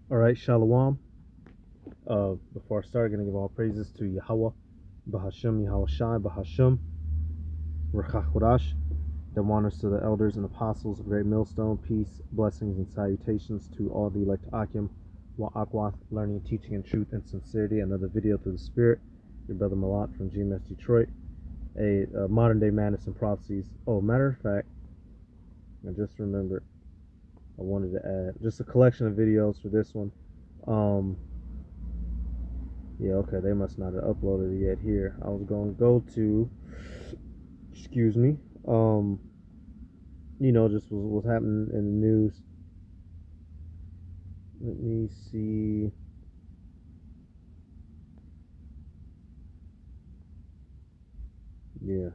All right, Shalom. Before I start, I'm going to give all praises to Yahweh, Bahasham, Yahweh Shai, Bahasham, Rechachurash. The honors to the elders and apostles of Great Millstone. Peace, blessings, and salutations to all the elect Akim, Wa'akwath, learning, teaching, in truth and sincerity. Another video through the Spirit. Your brother Malat from GMS Detroit. A modern day Madness Prophecies. Oh, matter of fact, I just remembered. I wanted to add just a collection of videos for this one. Yeah, okay, they must not have uploaded it yet here. I was going to go to, excuse me, just what's happening in the news. Let me see. Yeah,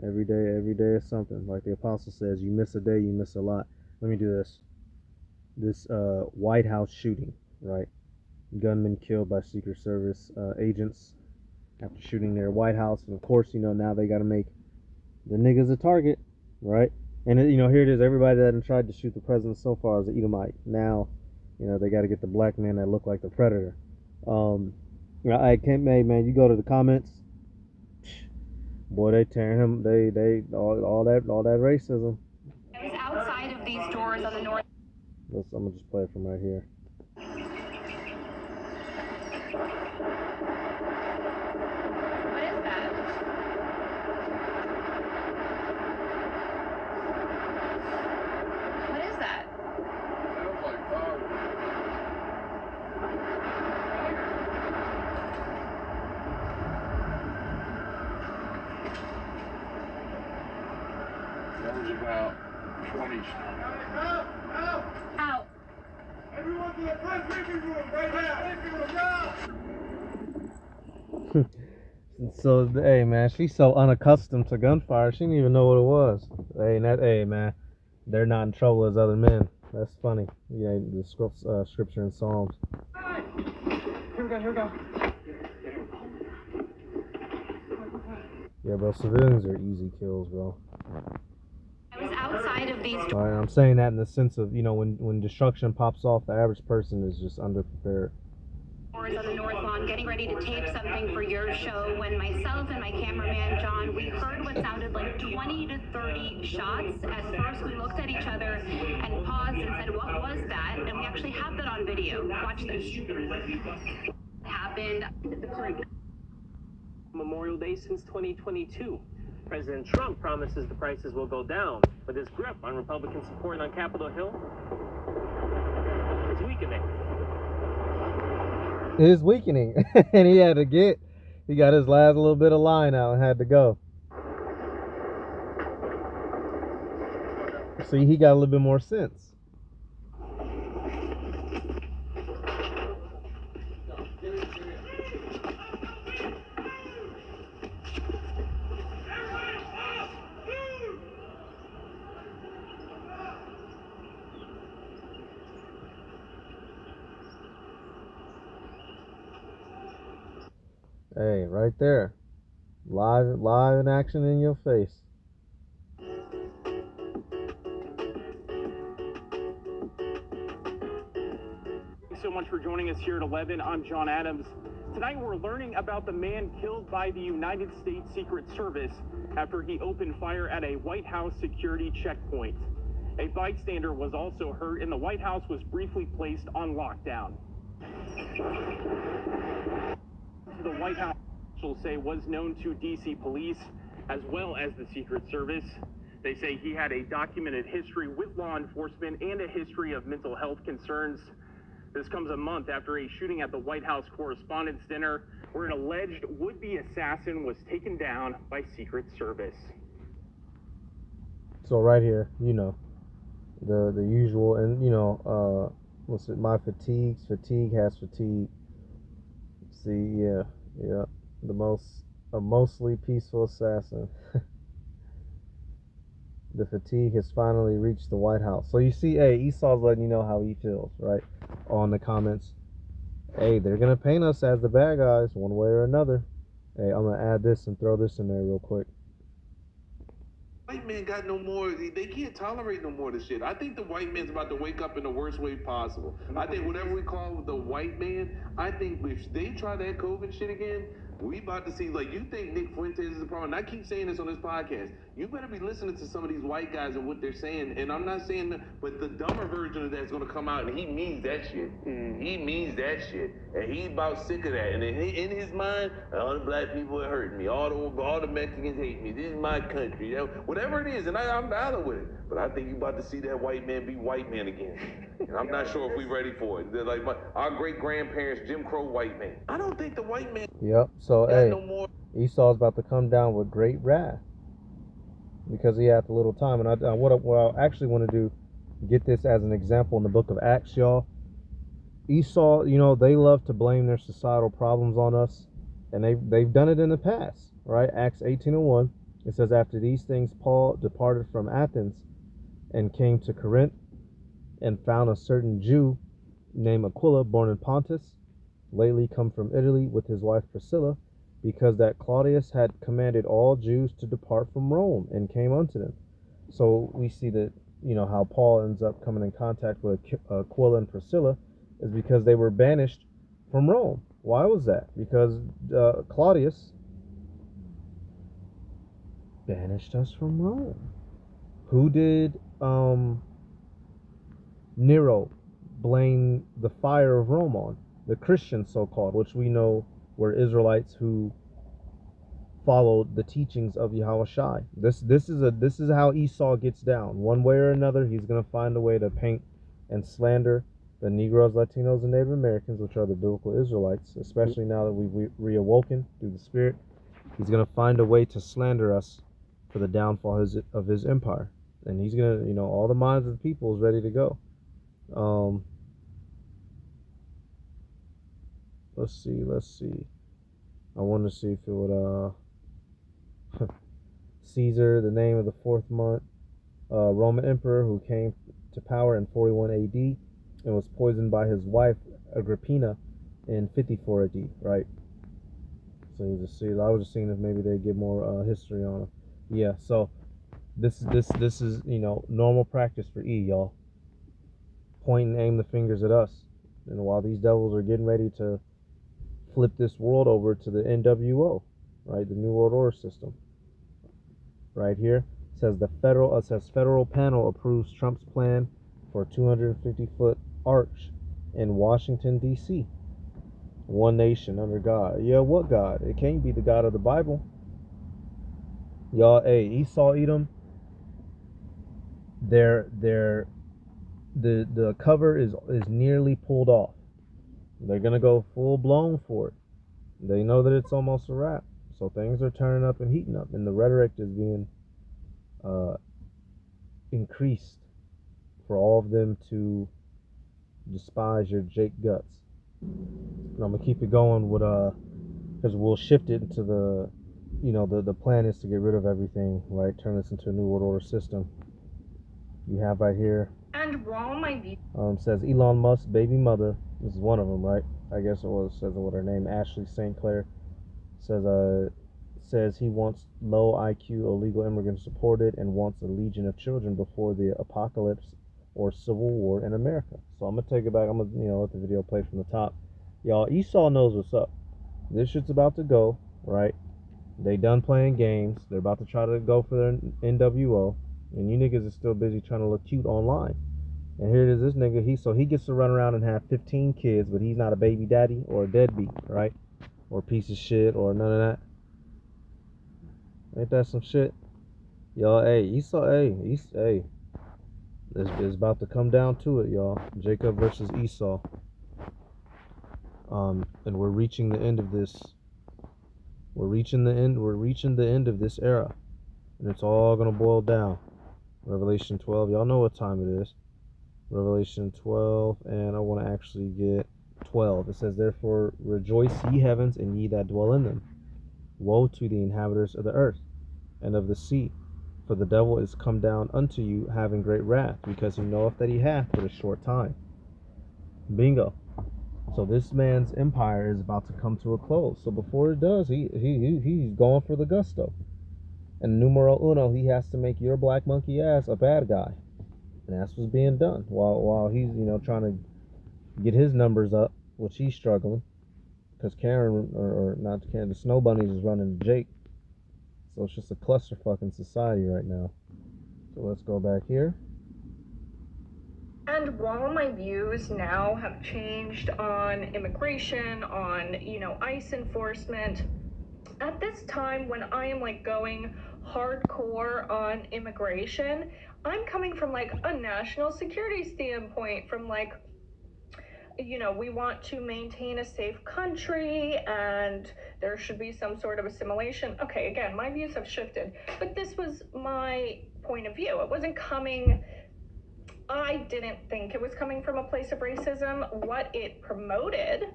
every day is something. Like the apostle says, you miss a day, you miss a lot. Let me do this. This White House shooting, right? Gunmen killed by Secret Service agents after shooting their White House. And of course, now they got to make the niggas a target, right? And here it is. Everybody that tried to shoot the president so far is an Edomite. Now, they got to get the black man that look like the predator. I can't, man. You go to the comments, boy, they tearing him. They all that racism. I was outside of these doors on the north. I'm gonna just play it from right here. What is that? What is that? That was about 20. Out. Everyone to the front living room right now. So, hey, man, she's so unaccustomed to gunfire, she didn't even know what it was. Hey, man, they're not in trouble as other men. That's funny. Yeah, the scripture in Psalms. Here we go. Yeah, bro, civilians are easy kills, bro. I was outside of these doors. All right, I'm saying that in the sense of, when destruction pops off, the average person is just underprepared. On the north lawn, getting ready to tape something for your show, when myself and my cameraman John, we heard what sounded like 20 to 30 shots. At first, we looked at each other and paused and said, "What was that?" And we actually have that on video. Watch this. It happened. Memorial Day since 2022. President Trump promises the prices will go down, but his grip on Republican support on Capitol Hill is weakening. It is weakening, and he got his last little bit of line out and had to go. See, he got a little bit more sense. Hey, right there. Live in action in your face. Thanks so much for joining us here at 11. I'm John Adams. Tonight we're learning about the man killed by the United States Secret Service after he opened fire at a White House security checkpoint. A bystander was also hurt, and the White House was briefly placed on lockdown. The White House officials say was known to D.C. police as well as the Secret Service. They say he had a documented history with law enforcement and a history of mental health concerns. This comes a month after a shooting at the White House Correspondents' Dinner, where an alleged would-be assassin was taken down by Secret Service. So right here, the usual, and what's it? My fatigues. Fatigue has fatigue. See, yeah, a mostly peaceful assassin. The fatigue has finally reached the White House. So you see, hey, Esau's letting you know how he feels, right? On the comments. Hey, they're gonna paint us as the bad guys one way or another. Hey, I'm gonna add this and throw this in there real quick. white man got no more. They can't tolerate no more of this shit. I think the white man's about to wake up in the worst way possible. I think whatever we call the white man, I think if they try that COVID shit again, we about to see, like, you think Nick Fuentes is a problem. And I keep saying this on this podcast. You better be listening to some of these white guys and what they're saying. And I'm not saying that, but the dumber version of that's going to come out, and he means that shit. He means that shit. And he's about sick of that. And in his mind, all the black people are hurting me. All the Mexicans hate me. This is my country. Whatever it is, and I'm valid with it. But I think you about to see that white man be white man again. And I'm not sure if we're ready for it. They're like our great-grandparents, Jim Crow white man. I don't think the white man... Yep. So, got hey, no more... Esau's about to come down with great wrath because he had the little time. And what I actually want to do, get this as an example in the book of Acts, y'all. Esau, they love to blame their societal problems on us, and they've done it in the past, right? Acts 18:1, it says, after these things Paul departed from Athens and came to Corinth and found a certain Jew named Aquila, born in Pontus, lately come from Italy with his wife Priscilla, because that Claudius had commanded all Jews to depart from Rome, and came unto them. So we see that, how Paul ends up coming in contact with Aquila and Priscilla is because they were banished from Rome. Why was that? Because Claudius banished us from Rome. Who did Nero blame the fire of Rome on? The Christians, so-called, which we know were Israelites who followed the teachings of Yahushua. This is how Esau gets down. One way or another, he's going to find a way to paint and slander the Negroes, Latinos, and Native Americans, which are the biblical Israelites, especially now that we've reawoken through the Spirit. He's going to find a way to slander us for the downfall of his empire. And he's going to, all the minds of the people is ready to go. Let's see. I want to see if it would, Caesar, the name of the fourth month, Roman emperor who came to power in 41 AD and was poisoned by his wife Agrippina in 54 AD, right? So you just see, I was just seeing if maybe they get more history on him. Yeah, so this is normal practice for E, y'all. Point and aim the fingers at us. And while these devils are getting ready to flip this world over to the NWO, right, the New World Order system. Right here says federal panel approves Trump's plan for 250-foot arch in Washington D.C. One nation under God. Yeah, what God? It can't be the God of the Bible. Y'all, hey, Esau, Edom. The cover is nearly pulled off. They're gonna go full blown for it. They know that it's almost a wrap. So things are turning up and heating up, and the rhetoric is being increased for all of them to despise your Jake guts. And I'm gonna keep it going with because we'll shift it into the plan is to get rid of everything, right? Turn this into a New World Order system. You have right here. And while my says Elon Musk's baby mother. This is one of them, right? I guess it was. Says what her name, Ashley St. Clair. Says he wants low IQ illegal immigrants deported and wants a legion of children before the apocalypse or civil war in America. So I'm gonna take it back. I'm gonna let the video play from the top. Y'all, Esau knows what's up. This shit's about to go, right? They done playing games. They're about to try to go for their NWO, and you niggas are still busy trying to look cute online. And here it is, this nigga, he gets to run around and have 15 kids, but he's not a baby daddy or a deadbeat, right? Or a piece of shit or none of that. Ain't that some shit? Y'all, hey, Esau, hey. It's about to come down to it, y'all. Jacob versus Esau. And we're reaching the end of this. We're reaching the end of this era. And it's all gonna boil down. Revelation 12, y'all know what time it is. Revelation 12, and I want to actually get 12. It says, therefore rejoice ye heavens, and ye that dwell in them. Woe to the inhabitants of the earth and of the sea, for the devil is come down unto you, having great wrath, because he knoweth that he hath but a short time. Bingo. So this man's empire is about to come to a close. So before it does, he's going for the gusto. And numero uno, he has to make your black monkey ass a bad guy. And that's what's being done while he's, trying to get his numbers up, which he's struggling. Because Karen, or not Karen, the Snow Bunnies is running Jake. So it's just a clusterfuck in society right now. So let's go back here. And while my views now have changed on immigration, on, ICE enforcement, at this time when I am like going hardcore on immigration, I'm coming from like a national security standpoint, from like, we want to maintain a safe country and there should be some sort of assimilation. Okay, again, my views have shifted, but this was my point of view. It wasn't coming, I didn't think it was coming from a place of racism. What it promoted,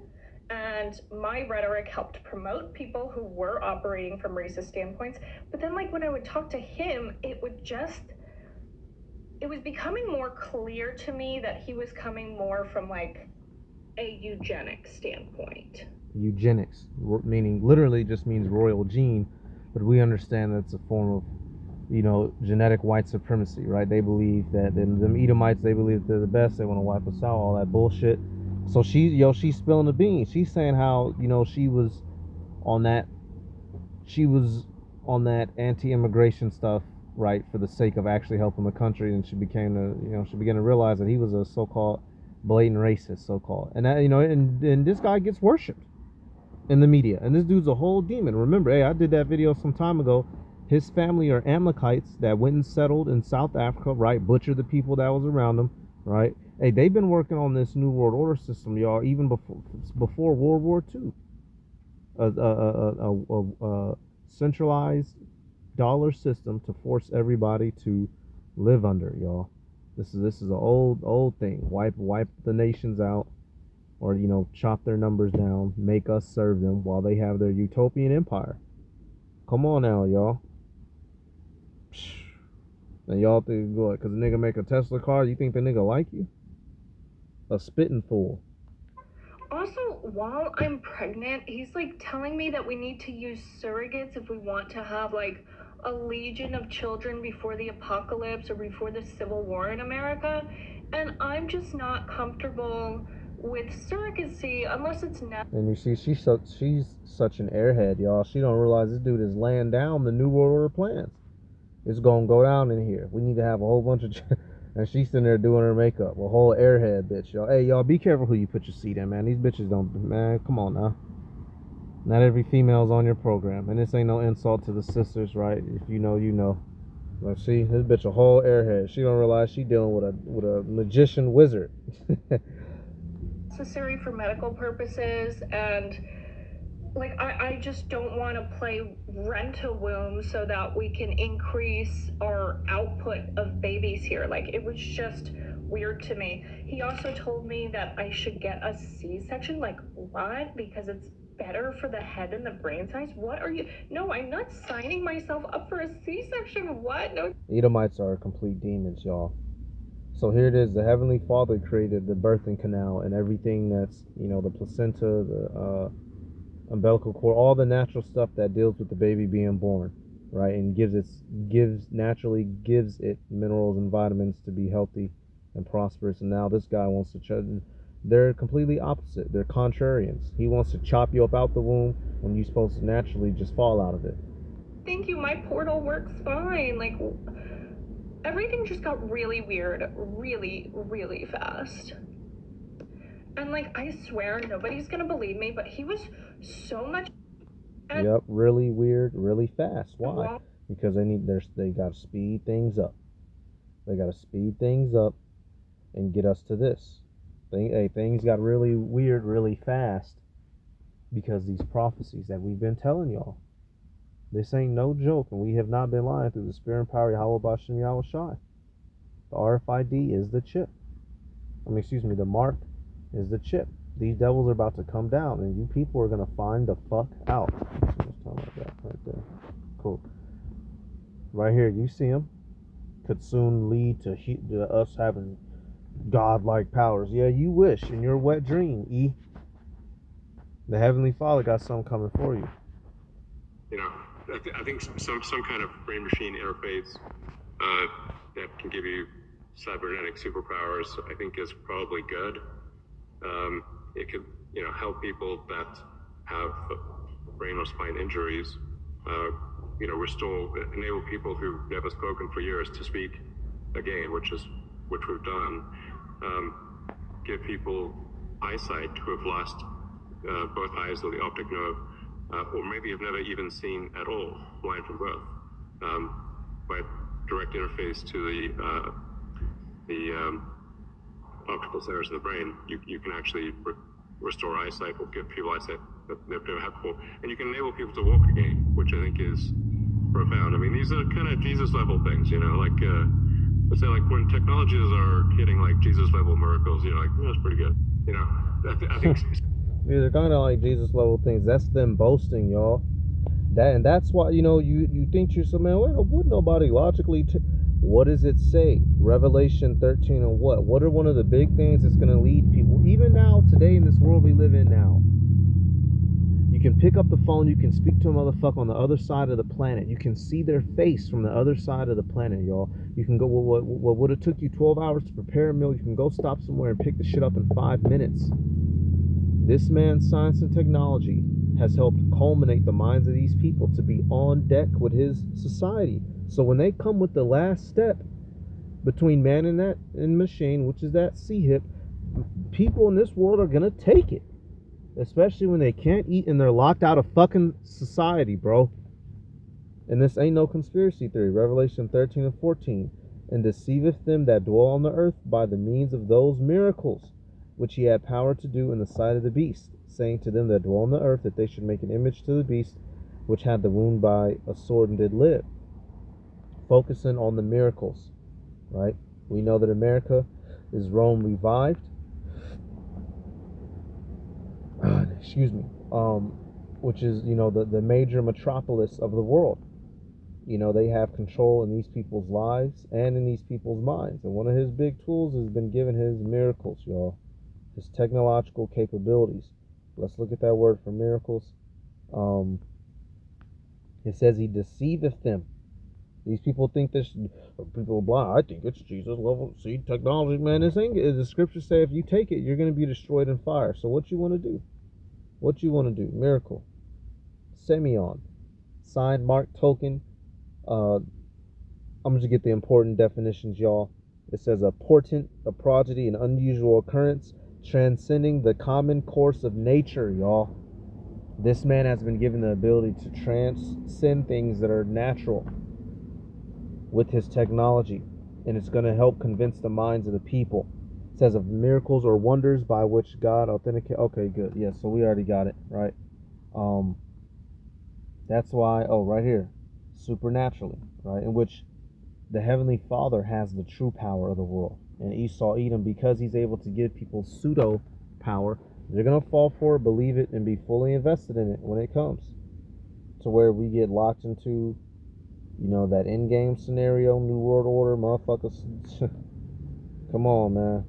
and my rhetoric helped promote people who were operating from racist standpoints. But then, like, when I would talk to him, it was becoming more clear to me that he was coming more from like a eugenic standpoint. Eugenics, meaning literally just means royal gene, but we understand that's a form of, genetic white supremacy, right? They believe that them Edomites, they believe they're the best. They want to wipe us out, all that bullshit. So she's spilling the beans. She's saying how, she was on that anti-immigration stuff, right, for the sake of actually helping the country, and she began to realize that he was a so-called blatant racist, so-called, and that, and this guy gets worshipped in the media, and this dude's a whole demon. Remember, hey, I did that video some time ago. His family are Amalekites that went and settled in South Africa, right? Butchered the people that was around them, right? Hey, they've been working on this New World Order system, y'all, even before World War II. A centralized dollar system to force everybody to live under, y'all. This is an old thing. Wipe the nations out, or chop their numbers down, make us serve them while they have their utopian empire. Come on now, y'all. And y'all think what? Because a nigga make a Tesla car, you think the nigga like you? A spitting fool. Also, while I'm pregnant, he's like telling me that we need to use surrogates if we want to have like a legion of children before the apocalypse or before the Civil War in America. And I'm just not comfortable with surrogacy unless it's And you see, she's such an airhead, y'all. She don't realize this dude is laying down the New World Order plans. It's gonna go down in here. We need to have a whole bunch of and she's sitting there doing her makeup. A whole airhead bitch, y'all. Hey, y'all, be careful who you put your seat in, man. These bitches don't, man, come on now. Not every female's on your program. And this ain't no insult to the sisters, right? If you know, you know. Like, see, this bitch a whole airhead. She don't realize she dealing with a magician wizard. necessary for medical purposes, and like I just don't want to play rent-a-womb so that we can increase our output of babies here. Like, it was just weird to me. He also told me that I should get a C-section. Like, what? Because it's better for the head and the brain size? What are you? No, I'm not signing myself up for a C-section. What? No. Edomites are complete demons, y'all. So here it is. The Heavenly Father created the birthing canal and everything that's, the placenta, the umbilical cord, all the natural stuff that deals with the baby being born, right? And naturally gives it minerals and vitamins to be healthy and prosperous. And now this guy wants to they're completely opposite. They're contrarians. He wants to chop you up out the womb when you're supposed to naturally just fall out of it. Thank you, my portal works fine. Like, everything just got really weird, really, really fast. And like, I swear nobody's gonna believe me, but he was so much. Yep, really weird, really fast. Why? Because they gotta speed things up. They gotta speed things up and get us to this. Things got really weird, really fast because these prophecies that we've been telling y'all. This ain't no joke, and we have not been lying through the spirit and power of Yahweh Bashem Yahweh Shai. The RFID is the chip. The mark is the chip. These devils are about to come down, and you people are going to find the fuck out. Like that right there. Cool. Right here, you see them. Could soon lead to us having godlike powers. Yeah, you wish in your wet dream, E. The Heavenly Father got something coming for you. I think some kind of brain-machine interface that can give you cybernetic superpowers, I think, is probably good. It could, help people that have brain or spine injuries. Restore, enable people who've never spoken for years to speak again, which we've done. Give people eyesight who have lost both eyes or the optic nerve, or maybe have never even seen at all, blind from birth, by direct interface to the optical centers in the brain. You can actually restore eyesight or give people eyesight that they've never had before, and you can enable people to walk again, which I think is profound. I mean, these are kind of Jesus level things, like let's say like when technologies are hitting like Jesus level miracles, that's pretty good. I think they're kind of like Jesus level things. That's them boasting, y'all. That's why you think to yourself, man, would nobody logically what does it say? Revelation 13 and what are one of the big things that's going to lead people, even now, today, in this world we live in now? You can pick up the phone, you can speak to a motherfucker on the other side of the planet. You can see their face from the other side of the planet, y'all. You can go, what would have took you 12 hours to prepare a meal, you can go stop somewhere and pick the shit up in 5 minutes. This man's science and technology has helped culminate the minds of these people to be on deck with his society. So when they come with the last step between man and machine, which is that C-hip, people in this world are gonna take it. Especially when they can't eat and they're locked out of fucking society, bro. And this ain't no conspiracy theory. Revelation 13 and 14. And deceiveth them that dwell on the earth by the means of those miracles which he had power to do in the sight of the beast, saying to them that dwell on the earth that they should make an image to the beast which had the wound by a sword and did live. Focusing on the miracles, right? We know that America is Rome revived. Excuse me. Which is, the major metropolis of the world. They have control in these people's lives and in these people's minds. And one of his big tools has been given his miracles, y'all. His technological capabilities. Let's look at that word for miracles. It says he deceiveth them. These people think this, people are blind. I think it's Jesus level. See, technology, man, this ain't, the scriptures say if you take it, you're going to be destroyed in fire. So what you want to do? What you want to do? Miracle. Semyon. Sign, mark, token. I'm going to get the important definitions, y'all. It says a portent, a prodigy, an unusual occurrence, transcending the common course of nature, y'all. This man has been given the ability to transcend things that are natural with his technology, and it's going to help convince the minds of the people. It says of miracles or wonders by which God authenticate. Okay, good. Yes, so we already got it, right? That's why, right here, supernaturally, right, in which the Heavenly Father has the true power of the world. And Esau Edom, because he's able to give people pseudo power, they're going to fall for it, believe it, and be fully invested in it when it comes to where we get locked into, that in-game scenario, New World Order, motherfuckers. Come on, man.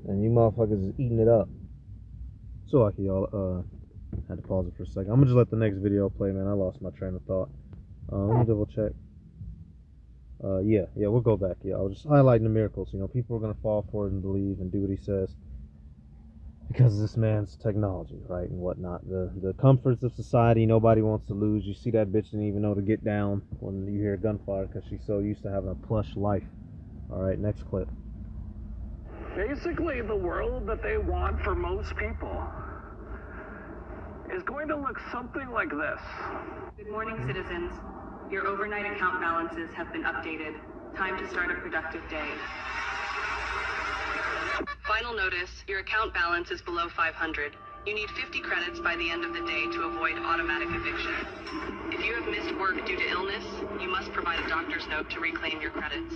And you motherfuckers is eating it up. So lucky, y'all. Had to pause it for a second. I'm gonna just let the next video play, man. I lost my train of thought. Let me double check. Yeah, we'll go back. Yeah, I was just highlighting the miracles. People are gonna fall for it and believe and do what he says because of this man's technology, right, and whatnot. The comforts of society, nobody wants to lose. You see that bitch didn't even know to get down when you hear gunfire because she's so used to having a plush life. All right, next clip. Basically, the world that they want for most people is going to look something like this. Good morning, citizens. Your overnight account balances have been updated. Time to start a productive day. Final notice, your account balance is below 500. You need 50 credits by the end of the day to avoid automatic eviction. If you have missed work due to illness, you must provide a doctor's note to reclaim your credits.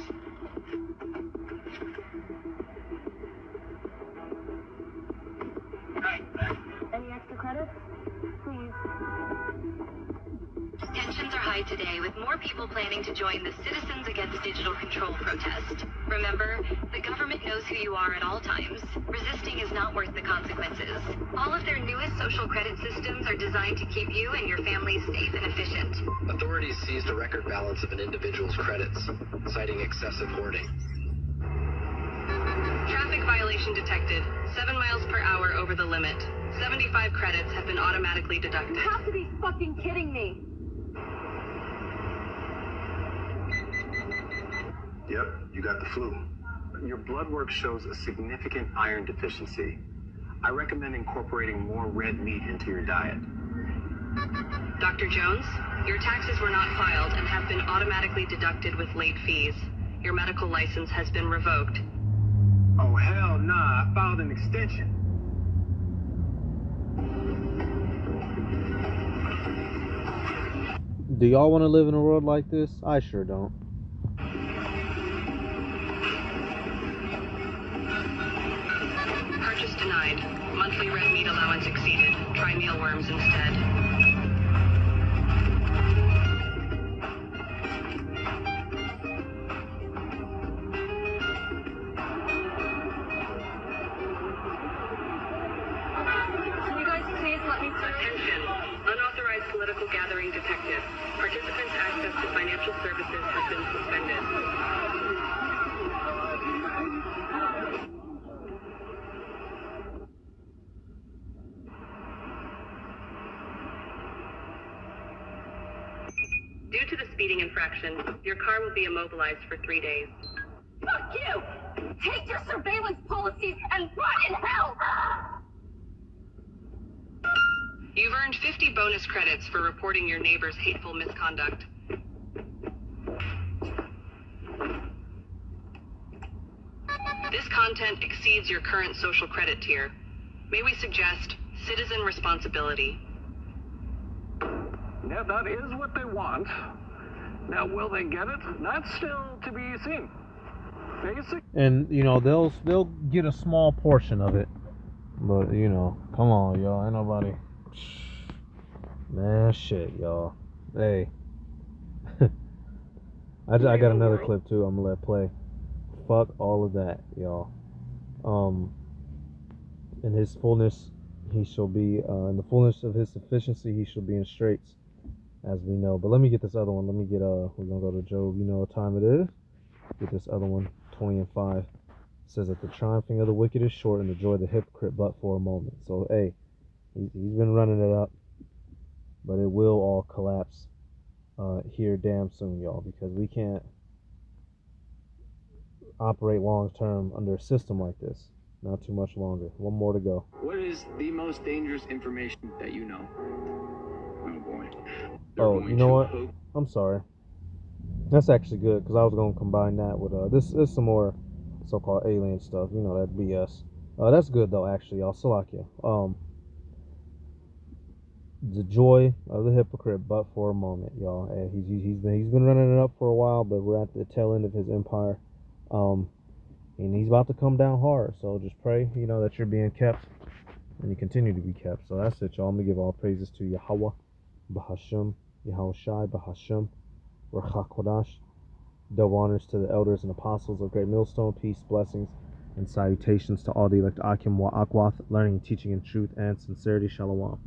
Any extra credits? Please. Tensions are high today, with more people planning to join the Citizens Against Digital Control protest. Remember, the government knows who you are at all times. Resisting is not worth the consequences. All All of their newest social credit systems are designed to keep you and your family safe and efficient. Authorities seized a record balance of an individual's credits, citing excessive hoarding. Traffic violation detected. 7 miles per hour over the limit. 75 credits have been automatically deducted. You have to be fucking kidding me. Yep, you got the flu. Your blood work shows a significant iron deficiency. I recommend incorporating more red meat into your diet. Dr. Jones, your taxes were not filed and have been automatically deducted with late fees. Your medical license has been revoked. Oh, hell nah, I filed an extension. Do y'all want to live in a world like this? I sure don't. Purchase denied. Monthly red meat allowance exceeded. Try mealworms instead. Can you guys please let me through? Attention. Unauthorized political gathering detected. Participants' access to financial services has been suspended. Due to the speeding infraction, your car will be immobilized for 3 days. Fuck you! Take your surveillance policies and rot in hell! You've earned 50 bonus credits for reporting your neighbor's hateful misconduct. This content exceeds your current social credit tier. May we suggest citizen responsibility? Yeah, that is what they want. Now, will they get it? That's still to be seen. Basic. And you know they'll get a small portion of it, but you know, come on, y'all, ain't nobody. Man, shit, y'all. Hey, I got another clip too. I'm gonna let play. Fuck all of that, y'all. In his fullness, he shall be. In the fullness of his sufficiency, he shall be in straits, as we know. But let me get this other one. Let me get. We're gonna go to Job. You know what time it is. Get this other one. 20 and 5. It says that the triumphing of the wicked is short, and the joy of the hypocrite but for a moment. So hey, he's been running it up, but it will all collapse here damn soon, y'all, because we can't operate long term under a system like this. Not too much longer. One more to go. What is the most dangerous information that you know? Oh boy. Oh, you know what? I'm sorry. That's actually good, because I was going to combine that with this is some more so-called alien stuff. You know, that BS. That's good though, actually, y'all. Salakia. The joy of the hypocrite, but for a moment, y'all. And he's been running it up for a while, but we're at the tail end of his empire, and he's about to come down hard. So just pray, you know, that you're being kept, and you continue to be kept. So that's it, y'all. I'm gonna give all praises to Yahweh, Bahashem, Yahweh Shai, Bahashem, Ruach HaKodesh. Double honors to the elders and apostles of Great Millstone. Peace, blessings, and salutations to all the elect Akim Wa Akwath, learning and teaching in truth and sincerity. Shalom.